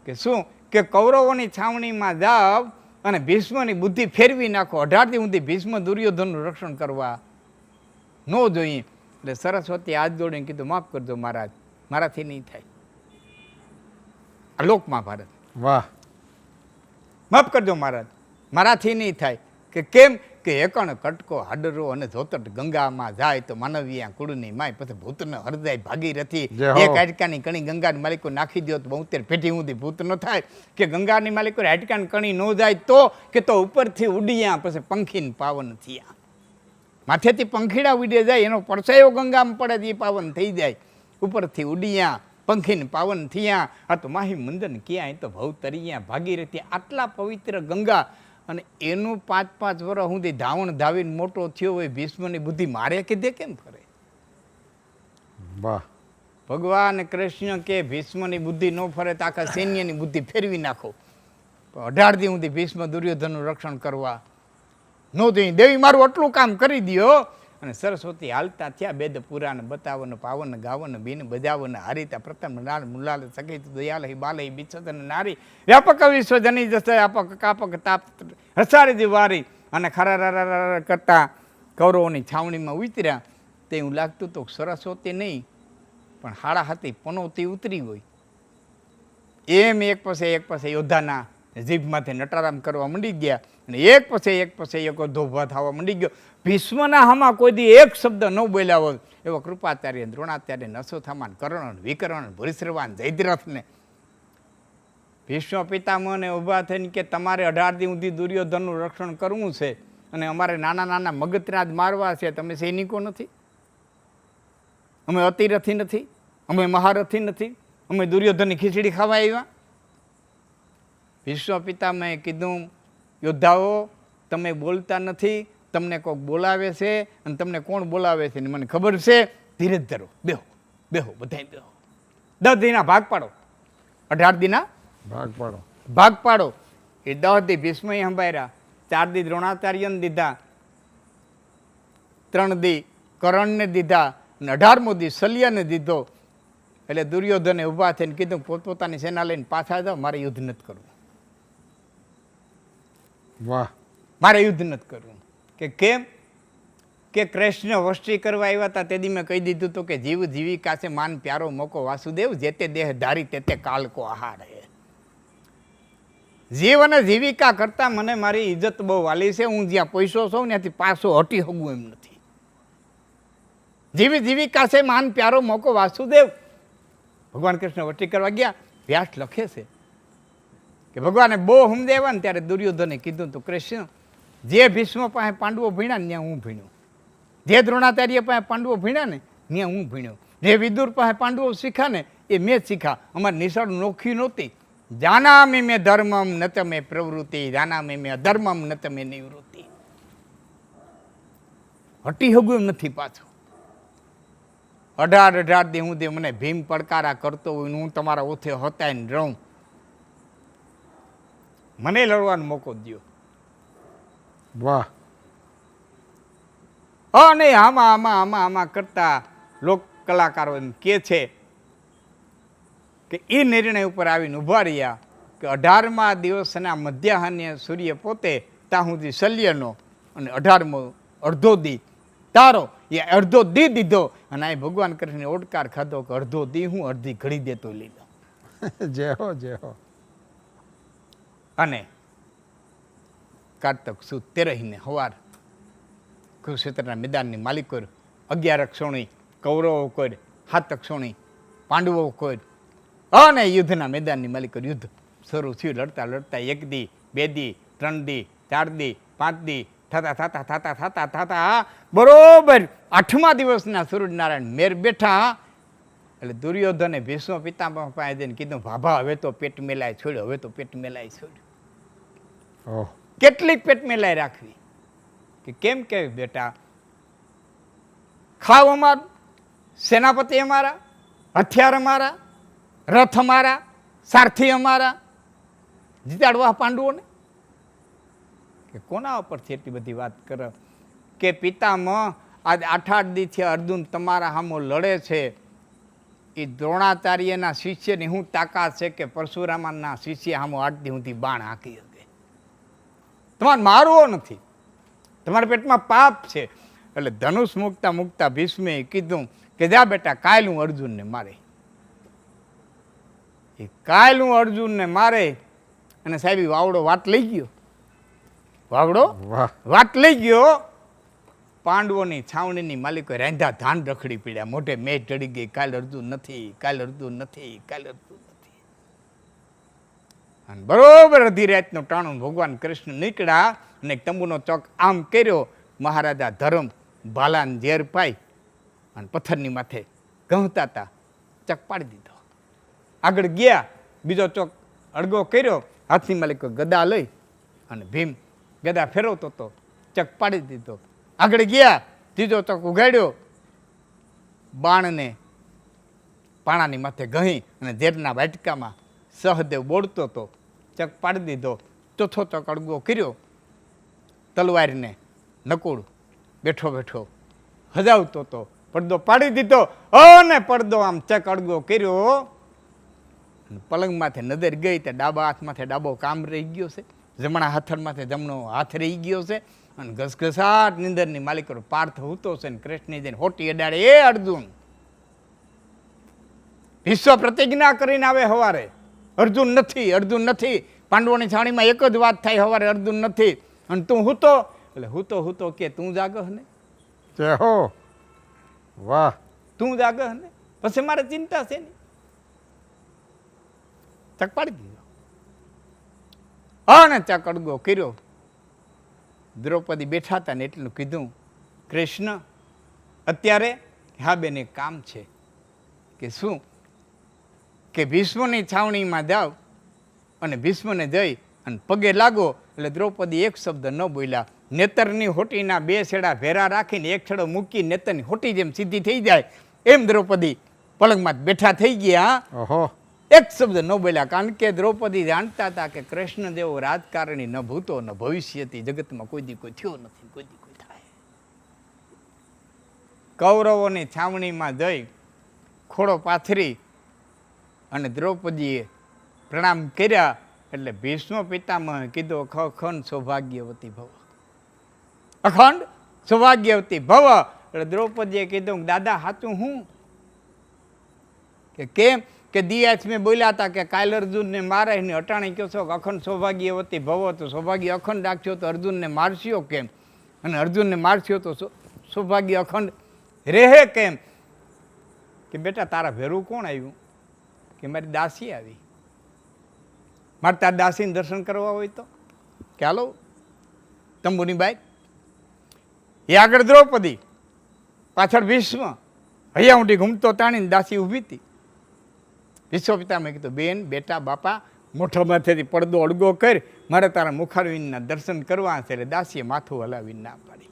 કે શું, કે કૌરવોની છાવણીમાં જાવ અને ભીષ્મની બુદ્ધિ ફેરવી નાખો. 18 દી સુધી ભીષ્મ દુર્યોધનનું રક્ષણ કરવા ન જોઈએ. એટલે સરસ્વતી હાથ જોડીને કીધું, માફ કરજો મહારાજ, મારાથી નહીં થાય. આ લોક મહાભારત. વાહ. માફ કરજો મહારાજ, મારાથી નહીં થાય. કે કેમ? કે એકણ કટકો હાડરો અને ધોતટ ગંગામાં જાય તો માનવીયા કુળની માય, પછી ભૂતને હરદાય ભાગીરથી. એક હાડકાની કણી ગંગાની માલિકો નાખી દો તો 72 પેઢી સુધી ભૂત ન થાય. કે ગંગાની માલિકો હાડકાની કણી ન જાય તો, કે તો ઉપરથી ઉડિયા પછી પંખીને પાવન થયા. માથેથી પંખીડા ઉડી જાય, એનો પરસેવો ગંગામાં પડે એ પાવન થઈ જાય. ઉપરથી ઉડિયા પંખીને પાવન થયા. આ તો માહી મંદન ક્યાંય તો ભવ તરિયા ભાગીરથી. આટલા પવિત્ર ગંગા અને એનું 5-5 વર્ષ સુધી ધાવણ ધાવીને મોટો થયો હોય, ભીષ્મની બુદ્ધિ મારે કીધે કેમ ફરે? વાહ. ભગવાન કૃષ્ણ કે ભીષ્મની બુદ્ધિ ન ફરે તો આખા સૈન્યની બુદ્ધિ ફેરવી નાખો. 18 દી સુધી ભીષ્મ દુર્યોધનનું રક્ષણ કરવા ન જોઈએ. દેવી મારું આટલું કામ કરી દો. અને સરસ્વતી હાલતા થયા, વેદ પુરાણ બતાવન પાવન ગાવન બીન બજાવન હરિતા પ્રથમ લાલ મુલાલ સગીત દયાલ બાલય બિચ્છદન નારી વ્યાપક વિશ્વ જની જશે આપક કાપક તાપ હસારી વારી. અને ખરા કરતા કૌરવોની છાવણીમાં ઉતર્યા. તે એવું લાગતું તો સરસ્વતી નહીં પણ હાડા હાથી પનોતી ઉતરી હોય એમ એક પછી યોદ્ધાના જીભમાંથી નટારામ કરવા મંડી ગયા. અને એક પછી એક ધોભા થવા મંડી ગયો. ભીષ્મના હામાં કોઈ દી એક શબ્દ ન બોલ્યા હોય એવો કૃપાચાર્ય, દ્રોણાચાર્ય, અશ્વત્થામા, કર્ણ, વિકર્ણ, ભૂરિશ્રવાન, જયદ્રથને ભીષ્મ પિતામહને ઊભા થઈને કે તમારે 18 દી સુધી દુર્યોધનનું રક્ષણ કરવું છે અને અમારે નાના નાના મગજના જ મારવા છે. તમે સૈનિકો નથી, અમે અતિરથી નથી, અમે મહારથી નથી, અમે દુર્યોધનની ખીચડી ખાવા આવ્યા. ભીષ્મ પિતામહે કીધું, યોદ્ધાઓ તમે બોલતા નથી, તમને કોઈક બોલાવે છે અને તમને કોણ બોલાવે છે મને ખબર છે. ધીરજ ધરો, બેહો બેહો, બધા બેહો. 10 દીના ભાગ પાડો, 18 દીના ભાગ પાડો. એ 10 દી ભીષ્મ સંભાળ્યા, 4 દી દ્રોણાચાર્યને દીધા, 3 દી કરણને દીધા અને 18મો દી શલ્યને દીધો. એટલે દુર્યોધને ઊભા થઈને કીધું, પોતપોતાની સેના લઈને પાછા જાઓ, મારે યુદ્ધ નથી કરવું. વાહ. મારે યુદ્ધ નથી કરવું. કે કેમ? કે કૃષ્ણ વસ્તી કરવા આવ્યા હતા તે દી મેં કહી દીધું હતું કે જીવ જીવિકા છે માન પ્યારો મોકો વાસુદેવ, જે તે દેહ ધારી તે તે કાલ કો આહાર હે. જીવ અને જીવિકા કરતા મને મારી ઇજ્જત બહુ વાલી છે. હું જ્યાં પૈસો છું ત્યાંથી પાછો હટી શકું એમ નથી. જીવી જીવિકા છે માન પ્યારો મોકો વાસુદેવ. ભગવાન કૃષ્ણ વસ્તી કરવા ગયા. વ્યાસ લખે છે કે ભગવાને બહુ સમજાવ્યા ને ત્યારે દુર્યોધને કીધું તો કૃષ્ણ, જે ભીષ્મ પાસે પાંડવો ભીણ્યા ને ત્યાં હું ભીણ્યો, જે દ્રોણાચાર્ય પાસે પાંડવો ભીણ્યા ને ત્યાં હું ભીણ્યો, જે વિદુર પાસે પાંડવો શીખા ને એ મેં શીખા. અમારી નિશાળ નોખી નહોતી. જાનામી મેં ધર્મમ ન તમે પ્રવૃત્તિ, જાનામી મેં અધર્મમ ન તમે નિવૃત્તિ. હટી હગું એમ નથી પાછો. 18 દી હું મને ભીમ પડકારા કરતો હોય હું તમારા ઓથે હતાઈને રહું. મને લડવાનો મોકો દો. વાહ. અને આમાં કરતા લોક કલાકારો એમ કે છે કે એ નિર્ણય ઉપર આવીને ઉભા રહ્યા કે 18મા દિવસના મધ્યાહને સૂર્ય પોતે ત્યાં સુધી શલ્યનો અને 18મો અડધો દી તારો એ અડધો દી દીધો. અને આ ભગવાન કૃષ્ણને ઓડકાર ખાધો કે અડધો દી હું અડધી ઘડી દેતો લીધો. જય હો, જય હો. અને કારતક સુદ 13 હવાર કુરુક્ષેત્રના મેદાનની માલિકો 11 ક્ષોણી કૌરવો કોઈ હાથક સોણી પાંડવો કોઈ અને યુદ્ધના મેદાનની માલિકો યુદ્ધ શરૂ થયું. લડતા લડતા 1 દી 2 દી 3 દી 4 દી 5 દી થતા બરોબર 8મા દિવસના સૂર્યનારાયણ મેર બેઠા. એટલે દુર્યોધને ભીષ્મ પિતામહ પાસે જઈને કીધું, ભાભા હવે તો પેટ મેલાય છોડ્યો, હવે તો પેટ મેલાય છોડ્યો. કેટલીક પેટ મેલાય રાખવી? કે કેમ કે બેટા, ખાવ અમારું, સેનાપતિ અમારા, હથિયાર અમારા, રથ અમારા, સારથી અમારા, જીતાડવા પાંડવોને. કે કોના ઉપરથી એટલી બધી વાત કરે? કે પિતામહ આજ 8 દીથી અર્જુન તમારા સામો લડે છે. એ દ્રોણાચાર્યના શિષ્યની હું તાકાત છે કે પરશુરામના શિષ્ય સામો 8 દી સુધી બાણ હાંકી શકે? તમારે મારવો નથી, તમારા પેટમાં પાપ છે. એટલે ધનુષ મૂકતા મૂકતા ભીષ્મે કીધું કે જા બેટા, કાલ હું અર્જુનને મારે. એ કાલ હું અર્જુનને મારે. અને સાહેબ વાવડો વાટ લઈ ગયો, વાવડો વાટ લઈ ગયો. પાંડવોની છાવણીની માલિકો રાંધા ધાન રખડી પીડ્યા, મોઢે મેચ ચડી ગઈ, કાલ અર્જુન નથી, કાલ અર્જુન નથી, કાલ અર્જુન નથી. અને બરોબર અધી રાતનું ટાણું ભગવાન કૃષ્ણ નીકળ્યા અને તંબુનો ચોક આમ કર્યો. મહારાજા ધર્મ ભાલાને ઝેર પાઈ અને પથ્થરની માથે ગમતા હતા, ચક પાડી દીધો. આગળ ગયા, બીજો ચોક અડગો કર્યો, હાથની માલિકો ગદા લઈ અને ભીમ ગદા ફેરવતો હતો, ચક પાડી દીધો. આગળ ગયા, ત્રીજો ચોક ઉગાડ્યો, બાણને પાણાની માથે ગહી અને ઝેરના વાટકામાં સહદેવ બોળતો હતો, ચક પાડી દીધો. ચોથો ચોક અડગો કર્યો, તલવારને નકુળ બેઠો બેઠો હજાવતો હતો, પડદો પાડી દીધો. અને પડદો આમ ચક અડગો કર્યો, પલંગમાંથી નજર ગઈ તે ડાબા હાથમાંથી ડાબો કામ રહી ગયો છે, જમણા હાથમાંથી જમણો હાથ રહી ગયો છે. અને ઘસઘસાટ નિંદરની માલિકો પાર્થ હૂતો છે ને કૃષ્ણ જઈને હોટી અડાડે, એ અર્જુન વિશ્વ પ્રતિજ્ઞા કરીને આવે હવારે, અર્જુન નથી, અર્જુન નથી. પાંડવોની છાણીમાં એક જ વાત થાય, હવારે અર્જુન નથી. અને તું હૂતો, એટલે હૂતો હૂતો કે તું જાગહ ને, હો વાહ, તું જાગહ ને, પછી મારે ચિંતા છે ને. ચક પાડી દીધો અને ચક અડગો કર્યો. દ્રૌપદી બેઠા હતા ને એટલું કીધું, કૃષ્ણ અત્યારે હા બેન એક કામ છે. કે શું? કે ભીષ્મની છાવણીમાં જાઓ અને ભીષ્મને જઈ અને પગે લાગો. એટલે દ્રૌપદી એક શબ્દ ન બોલ્યા. નેતરની હોટીના 2 છેડા ભેરા રાખીને એક છેડો મૂકી નેતરની હોટી જેમ સીધી થઈ જાય એમ દ્રૌપદી પલંગમાં બેઠા થઈ ગયા. એક શબ્દ ન બોલ્યા, કારણ કે દ્રૌપદી જાણતા હતા કે કૃષ્ણ જેવો રાજકારણી ન ભૂતો ન ભવિષ્યથી જગતમાં કોઈ દી કોઈ થયો નથી, કોઈ દી કોઈ થાય. કૌરવોની છાવણીમાં જઈ ખોડો પાથરી અને દ્રૌપદીએ પ્રણામ કર્યા. એટલે ભીષ્મ પિતામહે કીધું, અખંડ સૌભાગ્યવતી ભવ, અખંડ સૌભાગ્યવતી ભવ. એટલે દ્રૌપદીએ કીધું, દાદા સાચું હું? કે કેમ? કે દિયાચ મેં બોલ્યા હતા કે કાલ અર્જુનને મારે ને અટાણે કહો છો અખંડ સૌભાગ્યવતી ભવ, તો સૌભાગ્ય અખંડ રાખ્યો તો અર્જુનને મારસ્યો કેમ? અને અર્જુનને મારસ્યો તો સૌભાગ્ય અખંડ રહે કેમ? કે બેટા તારા ભેરું કોણ આવ્યું? કે મારી દાસી આવી. મારે તાર દાસીને દર્શન કરવા હોય તો કે હાલો તંબુની બાઈ. એ આગળ દ્રૌપદી, પાછળ ભીષ્મ, હૈયા ઊંડી ઘૂમતો તાણીને દાસી ઊભી હતી. વિશ્વ પિતામહે કીધું, બેન બેટા બાપા મોઢામાંથી પડદો અડગો કરી, મારે તારા મુખારવિંદના દર્શન કરવા છે. એટલે દાસીએ માથું હલાવીને ના પાડી.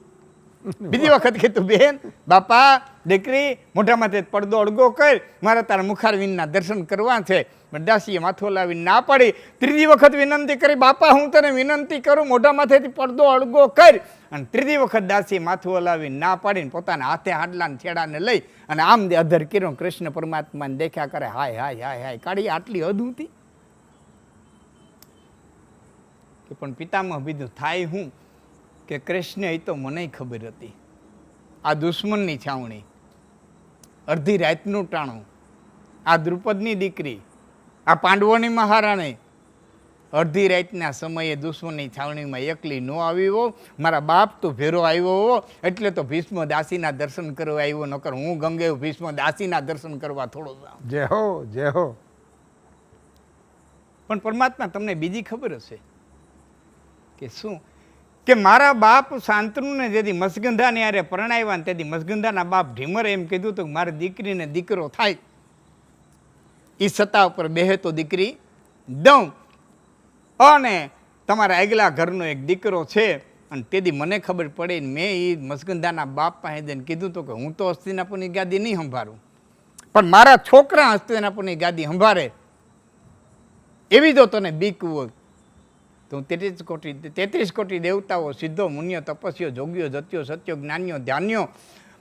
બીજી વખત કીધું, બેન બાપા દીકરી મોઢામાંથી પડદો અડગો કરી, મારે તારા મુખારવિંદના દર્શન કરવા છે. પણ દાસીએ માથું હલાવીને ના પાડી. ત્રીજી વખત વિનંતી કરી, બાપા હું તને વિનંતી કરું મોઢામાંથી પડદો અડગો કરી. અને ત્રીજી વખત દાસીએ માથું હલાવીને ના પાડીને પોતાના હાથે હાડલાના છેડાને લઈ અને આમ અધર કર્યો. કૃષ્ણ પરમાત્માને દેખ્યા કરે, હાય હાય હાય હાય, કાઢી આટલી હદ હતી. કે પણ પિતામહ બીજું થાય હું? કે કૃષ્ણ એ તો મને ખબર હતી, આ દુશ્મનની છાવણી, અડધી રાતનું ટાણું, આ દ્રુપદની દીકરી, આ પાંડવોની મહારાણી, અડધી રાતના સમયે દુશ્મનની છાવણીમાં એકલી ન આવી હો, મારા બાપ તો ભેરો આવ્યો હો, એટલે તો ભીષ્મ દાસીના દર્શન કરવા આવ્યો, નકર હું ગંગે ભીષ્મ દાસીના દર્શન કરવા થોડો જાઉં. જય હો, જય હો. પણ પરમાત્મા તમને બીજી ખબર હશે કે શું, કે મારા બાપ શાંતનુને જેથી મસગંધાને યારે પરણાવ્યા ને તેથી મસગંધાના બાપ ઢીમરે એમ કીધું હતું કે મારી દીકરીને દીકરો થાય, એ સત્તા ઉપર બેહે તો દીકરી દઉં, અને તમારા આગલા ઘરનો એક દીકરો છે. અને તેથી મને ખબર પડી ને મેં એ મસગંધાના બાપ પાસે જઈને કીધું હતું કે હું તો હસ્તિનાપુરની ગાદી નહીં સંભાળું, પણ મારા છોકરા હસ્તિનાપુરની ગાદી સંભાળે એવી જો તને બીક હોય તો 33 કોટી દેવતાઓ, સિદ્ધો, મુનિયો, તપસ્યો, જોગીઓ, જત્યો, સત્યો, જ્ઞાનીઓ, ધ્યાનીઓ,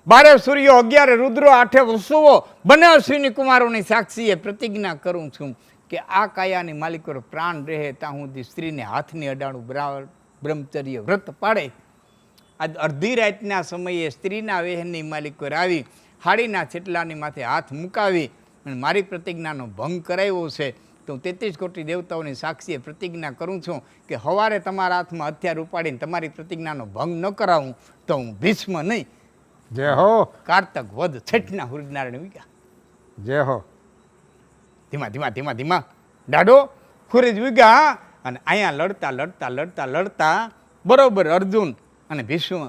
12 સૂર્યો, 11 રુદ્રો, 8 વસુઓ, બંને અશ્વિની કુમારોની સાક્ષીએ પ્રતિજ્ઞા કરું છું કે આ કાયાની માલિકો પ્રાણ રહે ત્યાં સુધી સ્ત્રીને હાથની અડાણું બ્રહ્મચર્ય વ્રત પાડે. આજ અડધી રાતના સમયે સ્ત્રીના વેહનની માલિકો આવી હાડીના છેટલાની માથે હાથ મુકાવી અને મારી પ્રતિજ્ઞાનો ભંગ કરાવ્યો છે. તો 33 કોટી દેવતાઓની સાક્ષીએ પ્રતિજ્ઞા કરું છું કે સવારે તમારા હાથમાં હથિયાર ઉપાડીને તમારી પ્રતિજ્ઞાનો ભંગ ન કરાવું તો હું ભીષ્મ નહીં. જય હો. કારતક વધ છઠના સૂર્યનારાયણ વિકા. જય હો. ધીમા ધીમા ધીમા ધીમા દાડો ખુરીજ વિગા. અને અહીંયા લડતા લડતા લડતા લડતા બરોબર અર્જુન અને ભીષ્મ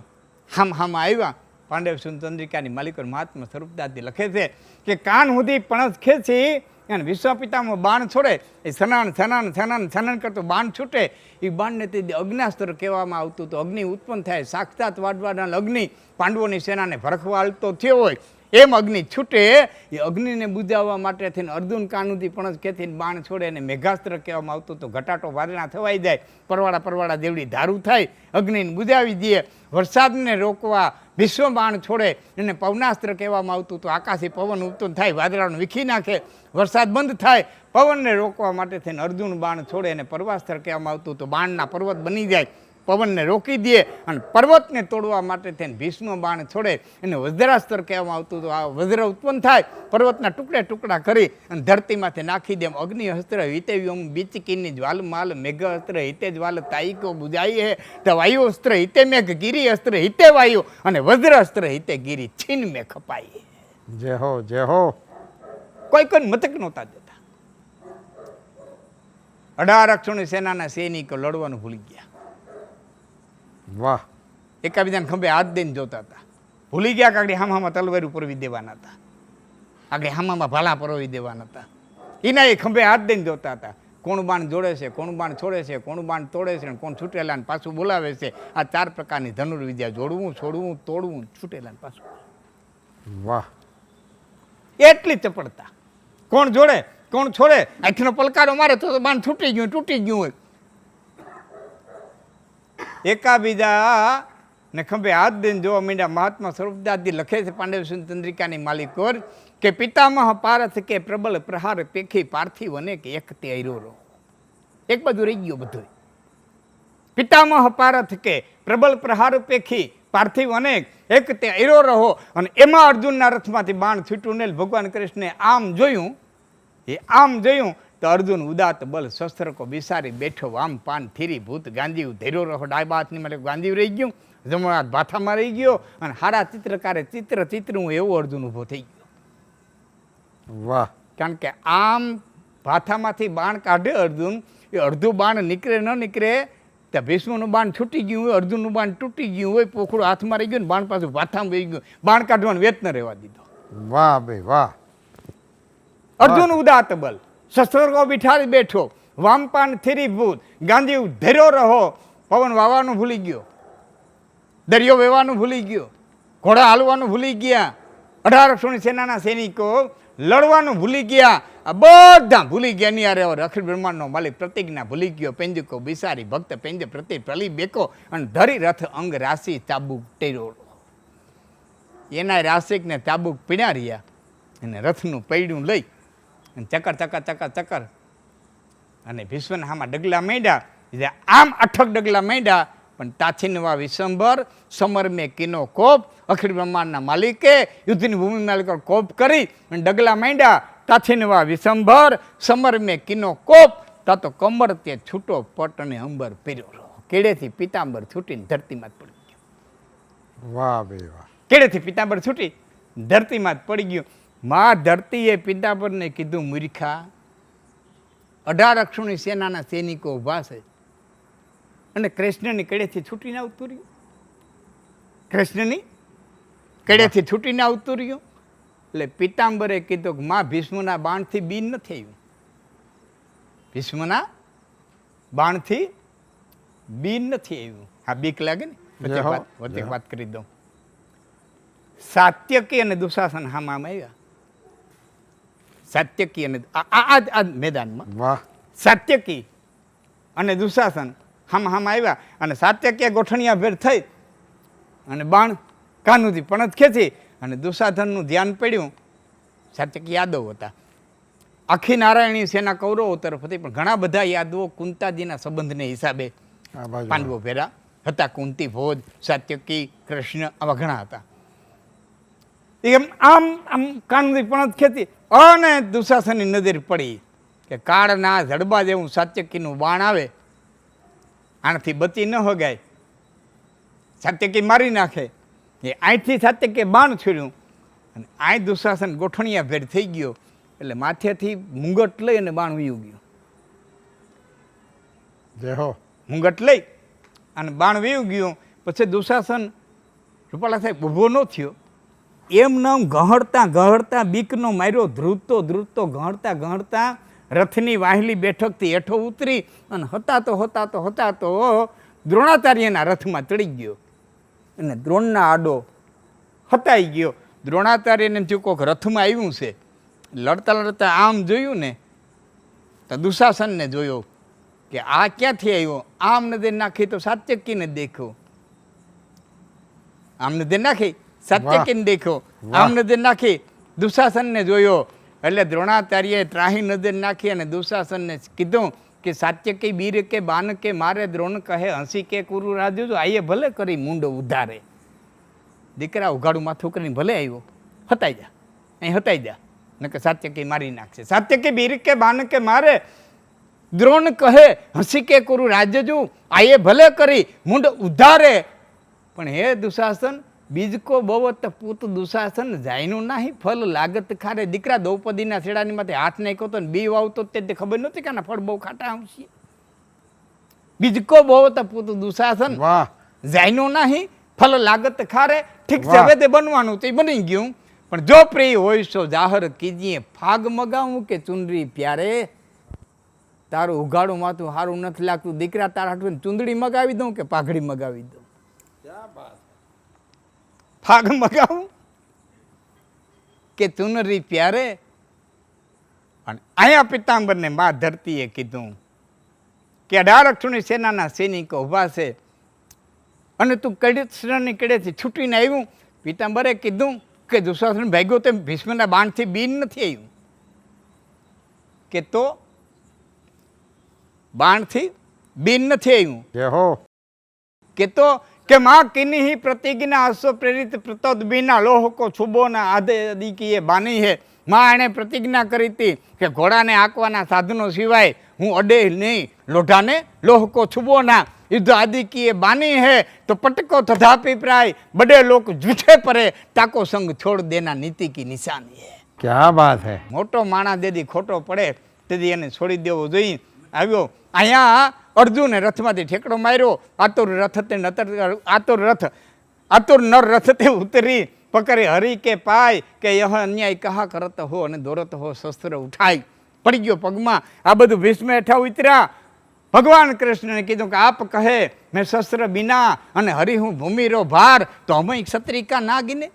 હામાં આવ્યા. પાંડવ ચંદ્રિકાની માલિકો મહાત્મા સ્વરૂપદાસજી લખે છે કે કાન સુધી પણસ ખેંચી અને વિશ્વપિતામાં બાણ છોડે, એ છનાન છનાન છનાન છનાન કરતો બાણ છૂટે. એ બાણને તે અગ્નાસ્ત્ર કહેવામાં આવતું તો અગ્નિ ઉત્પન્ન થાય. સાક્ષાત વાડવાના અગ્નિ પાંડવોની સેનાને ભરખવા હાલતો થયો હોય એમ અગ્નિ છૂટે. એ અગ્નિને બુજાવવા માટે થઈને અર્જુન કાનુથી પણ ખેંચીને બાણ છોડે અને મેઘાસ્ત્ર કહેવામાં આવતું તો ઘટાટો વાદળા થવાઈ જાય, પરવાળા જેવડી ધારું થાય, અગ્નિને બુજાવી દે. વરસાદને રોકવા વિશ્વ બાણ છોડે, એને પવનાસ્ત્ર કહેવામાં આવતું તો આકાશી પવન ઉત્પન્ન થાય, વાદળાનું વીખી નાખે, વરસાદ બંધ થાય. પવનને રોકવા માટે થઈને અર્જુન બાણ છોડે અને પર્વાસ્ત્ર કહેવામાં આવતું તો બાણના પર્વત બની જાય, પવનને રોકી દે. અને પર્વતને તોડવા માટે થઈને ભીષ્મ બાણ છોડે, એને વજ્રાસ્ત્ર કહેવામાં આવતું તો આ વજ્ર ઉત્પન્ન થાય, પર્વતના ટુકડે ટુકડા કરી અને ધરતીમાંથી નાખી દે. અગ્નિ અસ્ત્ર હિતેવ્યમ બીચકીની જ્વાલ માલ, મેઘ અસ્ત્ર હિતે જ્વાલ તાઈકો બુજાઈ હે, તો વાયુ અસ્ત્ર હિતે મેઘ, ગિરી અસ્ત્ર હિતે વાયુ, અને વજ્ર અસ્ત્ર હિતે ગિરી, છીન મેં ખપાઈ. જય હો, જય હો. કોઈ મતક નહોતા દેતા. 18 અક્ષોની સેનાના સૈનિકો લડવાનું ભૂલી ગયા. વાહ. એકાબીજાને ખંભે હાથ દઈને જોતા હતા. ભૂલી ગયા કે આગળ હામામાં તલવારું પરવી દેવાના હતા, આગળ હામામાં ભાલા પરવી દેવાના હતા. એના એ ખંભે હાથ દઈને જોતા હતા. કોણ બાણ જોડે છે, કોણ બાણ છોડે છે, કોણ બાણ તોડે છે, કોણ છૂટેલા પાછું બોલાવે છે. આ 4 પ્રકારની ધનુર્વિદ્યા, જોડવું, છોડવું, તોડવું, છૂટેલા પાછું. વાહ. એટલી ચપળતા. કોણ જોડે, કોણ છોડે, આખીનો પલકારો મારે તો બાણ છૂટી ગયું, તૂટી ગયું હોય. એકાબીજા ને ખંભે હાથ દઈને જોવા માંડ્યા. મહાત્મા સ્વરૂપદાસજી લખે છે પાંડવ ચંદ્રિકાની માલિકોર કે પિતામહ પારથ કે પ્રબલ પ્રહાર પેખી પાર્થિવ અનેક એક તે અરોરો. એક બાજુ રહી ગયો બધું. પિતામહ પારથ કે પ્રબલ પ્રહાર પેખી પાર્થિવ અનેક એક તે અરો રહો. અને એમાં અર્જુનના રથમાંથી બાણ છૂટ્યું ને ભગવાન કૃષ્ણે આમ જોયું. એ આમ જોયું તો અર્જુન ઉદાત બલ શસ્ત્ર કો બિસારી બેઠો, આમ પાન થીરી ભૂત ગાંધીવ ધેરો રહો. ડાબા હાથની માટે ગાંધીવ રહી ગયું, જમણા હાથ ભાથામાં રહી ગયો. અને હારા ચિત્રકારે ચિત્રું એવો અર્જુન ઊભો થઈ ગયો. વાહ. કારણ કે આમ ભાથામાંથી બાણ કાઢે અર્જુન, એ અડધું બાણ નીકળે ન નીકળે, ત્યાં ભીષ્મનું બાણ છૂટી ગયું હોય, અર્જુનનું બાણ તૂટી ગયું હોય, પોખડું હાથમાં રહી ગયું ને બાણ પાછું ભાથામાં રહી ગયું. બાણ કાઢવાનું વેત ન રહેવા દીધો. વાહ ભાઈ વાહ. અર્જુન ઉદાત બલ શસ્ત્રો બિઠાડી બેઠો, વામપાન થીરી ભૂત ગાંધી ધેરો રહો. પવન વાવાનું ભૂલી ગયો, દરિયો વેવાનું ભૂલી ગયો, ઘોડા હાલવાનું ભૂલી ગયા, 18 અક્ષોની સેનાના સૈનિકો લડવાનું ભૂલી ગયા. આ બધા ભૂલી ગયા. ની અરે અખિલ બ્રહ્માંડનો માલિક પ્રતિજ્ઞા ભૂલી ગયો. પેંજકો બિસારી ભક્ત પેંજ પ્રતિ પ્રલી બેકો, અને ધરી રથ અંગ રાશિ ચાબુક ટેરો. એના રાશિકને ચાબુક પીડ્યા રહ્યા અને રથનું પૈડું લઈ અને ચકર ચકર ચકર ચકર અને ભીષ્મના હામાં ડગલા માંડ્યા. આમ 8 ડગલા માંડ્યા, પણ તાછીનવા વિશંભર સમર મેં કિનો કોપ. અખિલ બ્રહ્માંડના માલિકે યુદ્ધની ભૂમિ માલિક કોપ કરી અને ડગલા માંડ્યા. તાછીનવા વિશંભર સમર મેં કિનો કોપ. તો કમર તે છૂટો પટ અને અંબર પહેર્યો રહો. કેડેથી પિતાંબર છૂટીને ધરતીમાં જ પડી ગયો. વાહ ભાઈ વાહ. કેડેથી પિતાંબર છૂટી ધરતીમાં જ પડી ગયો. માં ધરતીએ પિતાંબરને કીધું, મૂર્ખા, 18 અક્ષોની સેનાના સૈનિકો ઊભા છે અને કૃષ્ણની કડેથી છૂટીને આવતું રહ્યું. કૃષ્ણની કડેથી છૂટીને આવતું રહ્યું. એટલે પિતાંબરે કીધું કે માં ભીષ્મના બાણથી બીન નથી આવ્યું. ભીષ્મના બાણથી બીન નથી આવ્યું. હા, બીક લાગે ને. વચ્ચે વાત કરી દઉં. સાત્યકી અને દુશાસન હામાં આવ્યા. સાત્યકી અને આ મેદાનમાં વાહ. સાત્યકી અને દુશાસન હામાં આવ્યા અને સાત્યકીએ ગોઠણિયા ભેર થઈ અને બાણ કાનુથી પણ જ ખેંચી અને દુશાસનનું ધ્યાન પડ્યું. સાત્યકી યાદવ હતા. આખી નારાયણી સેના કૌરવો તરફ હતી, પણ ઘણા બધા યાદવો કુંતાજીના સંબંધને હિસાબે પાંડવો ભેરા હતા. કુંતી, ભોજ, સાત્યકી, કૃષ્ણ, આવા ઘણા હતા. એમ આમ આમ કાનથી પણ જ ખેતી અને દુશાસનની નજર પડી કે કાળના જડબા જેવું સાત્યકીનું બાણ આવે, આનાથી બચી ન હગાય, સાત્યકી મારી નાખે. એ અહીંથી સાત્યકીએ બાણ છોડ્યું અને અહીં દુશાસન ગોઠણિયા ભેર થઈ ગયો. એટલે માથેથી મુંગટ લઈ અને બાણ વીયું ગયું. જય હો. મુંગટ લઈ અને બાણ વીયું ગયું. પછી દુશાસન રૂપાલા સાહેબ ઊભો ન થયો. એમ નામ ગહડતા ગહડતા બીકનો માર્યો, ધ્રુજતો ગહડતા રથની વાહેલી બેઠકથી હેઠો ઉતરી અને હતાતો દ્રોણાચાર્યના રથમાં ચડી ગયો અને દ્રોણના આડો હતાઈ ગયો. દ્રોણાચાર્યને જો કોઈક રથમાં આવ્યું છે, લડતા આમ જોયું ને તો દુશાસનને જોયો કે આ ક્યાંથી આવ્યો. આમ નજર નાખી તો સાત્યકીને દેખ્યો. આમ નજર નાખી સાત્યકીને દેખ્યો. આમ નજર નાખી દુશાસનને જોયો. એટલે દ્રોણાચાર્યએ ત્રાહી નજર નાખી અને દુશાસનને કીધું કે સાત્યકી બીર કે બાન કે મારે દ્રોણ કહે હસી કે કુરુ રાજુ આયે ભલે કરી મૂંડો ઉધારે. દીકરા ઉઘાડું માથું કરીને ભલે આવ્યો, હતાઈ જા, અહીં હતાઈ જા, ન કે સાત્યકી મારી નાખશે. સાત્યકી બીર કે બાન કે મારે દ્રોણ કહે હસી કે કુરુ રાજ્યજુ આયે ભલે કરી મૂંડ ઉધારે. પણ હે દુશાસન, બીજકો બવત પૂત દુશાસન જાયનું નાહી ફલ લાગત ખારે. દીકરા દ્રૌપદીના છેડાની માથે હાથ નાખ્યો તો બી વાવતો તે ખબર નહોતી કે આના ફળ બહુ ખાટા આવશે. બીજકો બવત પૂત દુશાસન જાયનું નાહી ફલ લાગત ખારે. ઠીક છે, હવે તે બનવાનું તે બની ગયું. પણ જો પ્રિય હોય તો જાહેર કીજીએ, ફાગ મગાવું કે ચુંદડી પ્યારે. તારું ઉઘાડું માથું સારું નથી લાગતું, દીકરા તારા હાટું ચુંદડી મગાવી દઉં કે પાઘડી મગાવી દઉં? ફાગ મગાવું કે ચુનરી પ્યારે. અને અહીંયા પિતાંબરને મા ધરતીએ કીધું કે 18 અક્ષોની સેનાના સૈનિકો ઊભા છે અને તું કૃષ્ણની કડેથી છૂટીને આવ્યું. પિતાંબરે કીધું કે દુશાસન ભાગ્યો તેમ ભીષ્મના બાણથી બીન નથી આવ્યું. કે તો બાણથી બીન નથી આવ્યું. કે તો કે માં કિની પ્રતિજ્ઞા અશ્વ પ્રેરિત પ્રતોદ બીના લોહકો છુબોના આધે અદિકીએ બાની હે. માં એણે પ્રતિજ્ઞા કરી હતી કે ઘોડાને આંકવાના સાધનો સિવાય હું અડે નહીં, લોઢાને લોહકો છુબોના યુદ્ધ આદિકીએ બાની હે. તો પટકો તથાપી પ્રાય બડે લોક જૂઠે પરે, તાકો સંગ છોડ દેના નીતિ કી નિશાની હે. ક્યા બાત હે. મોટો માણસ જેથી ખોટો પડે તેથી એને છોડી દેવો જોઈએ. આવ્યો અહીંયા અર્જુને રથમાંથી ઠેકડો માર્યો. આતુર નર રથ તે ઉતરી પકડે હરી કે પાય કે યહ અન્યાય કહા કરત હો અને દોરત હો શસ્ત્ર ઉઠાય. પડી ગયો પગમાં. આ બધું ભીષ્મ હેઠા ઉતર્યા. ભગવાન કૃષ્ણને કીધું કે આપ કહે મેં શસ્ત્ર બિના અને હરી હું ભૂમિરો ભાર, તો અમે ક્ષત્રિકા ના ગીને.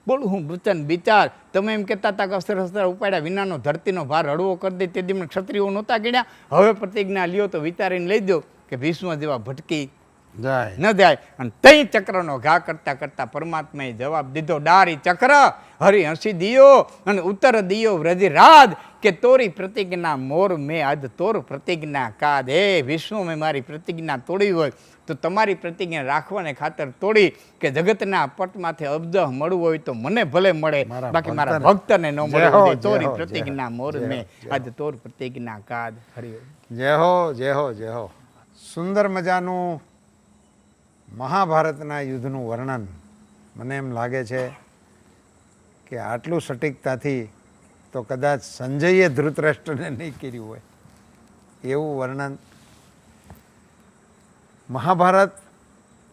બોલું હું વચન વિચાર. તમે એમ કહેતા હતા કે અસ્ત્ર શસ્ત્ર ઉપાડ્યા વિનાનો ધરતીનો ભાર હળવો કરી દે, તે દી ક્ષત્રિયો નહોતા ગણ્યા. હવે પ્રતિજ્ઞા લ્યો તો વિચારીને લઈ દો કે ભીષ્મ જેવા ભટકી જાય ન જાય. અને તઈ ચક્રનો ઘા કરતા કરતા પરમાત્માએ જવાબ દીધો, ડારી ચક્ર હરી હસી દિયો અને ઉત્તર દિયો વ્રજરાજ કે તોરી પ્રતિજ્ઞા મોર મેં આજ તોર પ્રતિજ્ઞા કાદ. હે વિષ્ણુ, મેં મારી પ્રતિજ્ઞા તોડી હોય તો તમારી પ્રતિજ્ઞા રાખવાને ખાતર તોડી કે જગતના પટમાંથી અબજહ મળવું હોય તો મને ભલે મળે, બાકી મારા ભક્તને ન મળે. તોરી પ્રતિજ્ઞા મોર મેં આજ તોર પ્રતિજ્ઞા કાદ. હરિ જય હો જય હો જય હો. સુંદર મજાનું મહાભારતના યુદ્ધનું વર્ણન. મને એમ લાગે છે કે આટલું સટીકતાથી તો કદાચ સંજયે ધૃતરાષ્ટ્રને નહીં કર્યું હોય એવું વર્ણન મહાભારત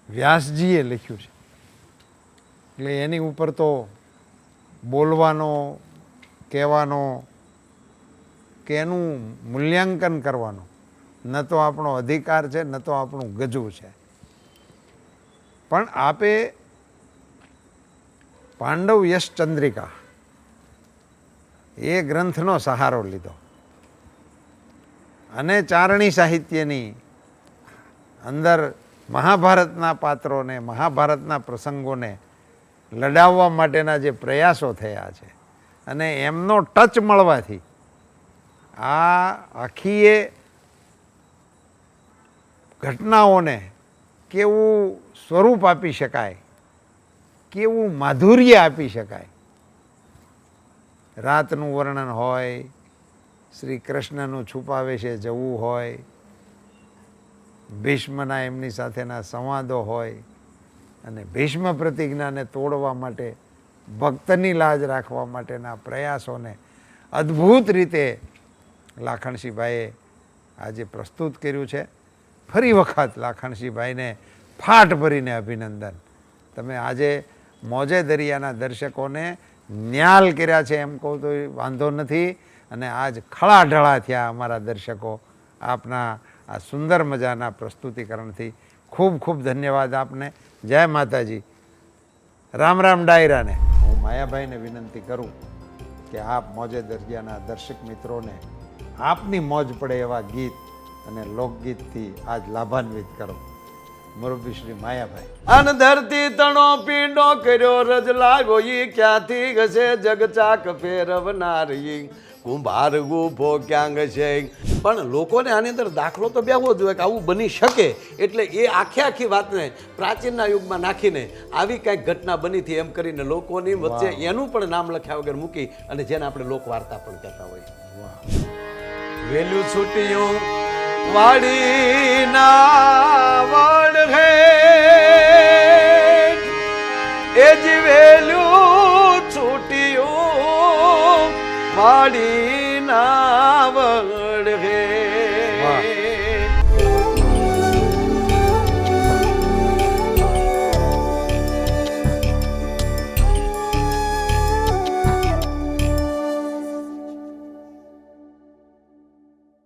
વ્યાસજીએ લખ્યું છે. એટલે એની ઉપર તો બોલવાનો, કહેવાનો કે એનું મૂલ્યાંકન કરવાનો ન તો આપણો અધિકાર છે, ન તો આપણું ગજવું છે. પણ આપે પાંડવ યશ ચંદ્રિકા એ ગ્રંથનો સહારો લીધો અને ચારણી સાહિત્યની અંદર મહાભારતના પાત્રોને, મહાભારતના પ્રસંગોને લડાવવા માટેના જે પ્રયાસો થયા છે અને એમનો ટચ મળવાથી આ આખીએ ઘટનાઓને કેવું સ્વરૂપ આપી શકાય, કેવું માધુર્ય આપી શકાય. રાતનું વર્ણન હોય, શ્રી કૃષ્ણનું છુપાવેશે જવું હોય, ભીષ્મના એમની સાથેના સંવાદો હોય અને ભીષ્મ પ્રતિજ્ઞાને તોડવા માટે, ભક્તની લાજ રાખવા માટેના પ્રયાસોને અદ્ભુત રીતે લાખણસિંહભાઈએ આજે પ્રસ્તુત કર્યું છે. ફરી વખત લાખણસિંહભાઈને ફાટ ભરીને અભિનંદન. તમે આજે મોજે દરિયાના દર્શકોને ન્યાલ કર્યા છે એમ કહું તો વાંધો નથી. અને આજ ખળાઢળા થયા અમારા દર્શકો આપના આ સુંદર મજાના પ્રસ્તુતિકરણથી. ખૂબ ખૂબ ધન્યવાદ આપને. જય માતાજી. રામ રામ ડાયરાને. હું માયાભાઈને વિનંતી કરું કે આપ મોજે દરિયાના દર્શક મિત્રોને આપની મોજ પડે એવા ગીત અને લોકગીતથી આજ લાભાન્વિત કરો. મુરબ્બી શ્રી માયાભાઈ. અન ધરતી તણો પીંડો કર્યો રજ લાગો ઈ ક્યાંથી ગશે જગચાક ફેરવનારી કુંભાર ગુફો ક્યાં ગશે. પણ લોકોને આની અંદર દાખલો તો બેહવો જોઈએ કે આવું બની શકે. એટલે એ આખી વાતને પ્રાચીનના યુગમાં નાખીને આવી કાંઈક ઘટના બની હતી એમ કરીને લોકોની વચ્ચે એનું પણ નામ લખ્યા વગર મૂકી અને જેને આપણે લોકવાર્તા પણ કહેતા હોય. વેલું છૂટ્યું વાડીના